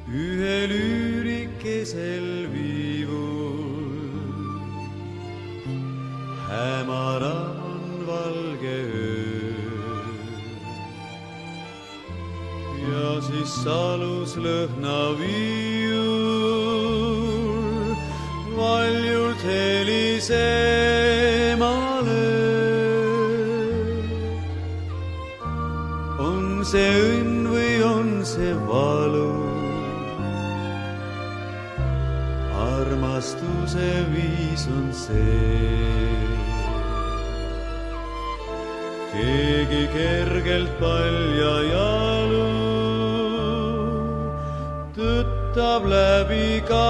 ühe lüürikesel viivul. Hämar on valge öö ja siis salus lõhnaviiul valjult helisema lööb. On see õnn või on see valu? Armastuse viis on see. Keegi kergelt paljajalu tõttab läbi kastevee.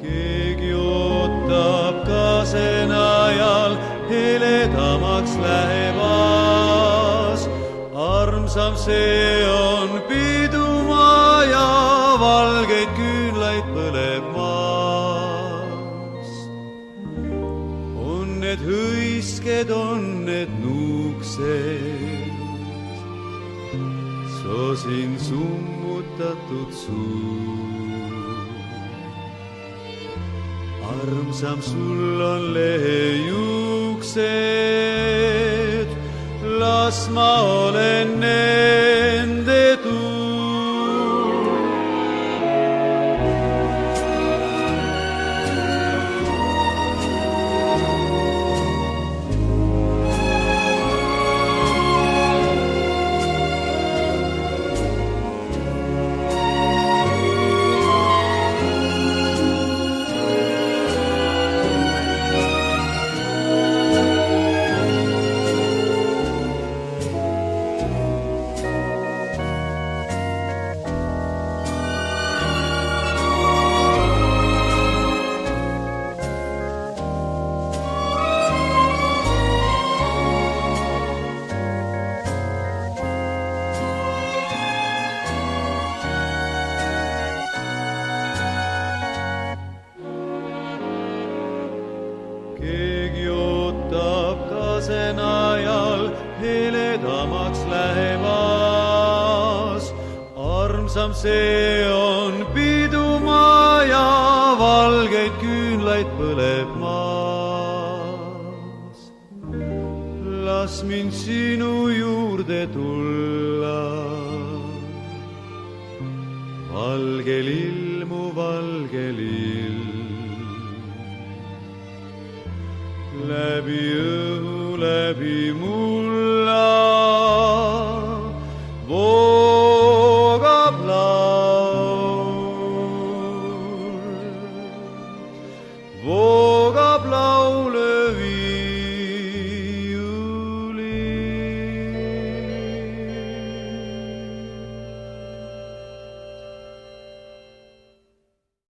Keegi ootab kasenajal, heledamaks lähebas. Armsam see on pidumaja, valgeid küünlaid põleb maas. On need hõisked, on need nuuksed, sosin summutatud suu. Armsam sul on lehejuuksed, las ma olen nende tuu. Keegi ootab kasenajal, heledamaks lähebas. Armsam see on pidumaja, valgeid küünlaid põleb maas. Las mind sinu juurde tulla, valge lill, mu valge lill. Läbi õhu, läbi mul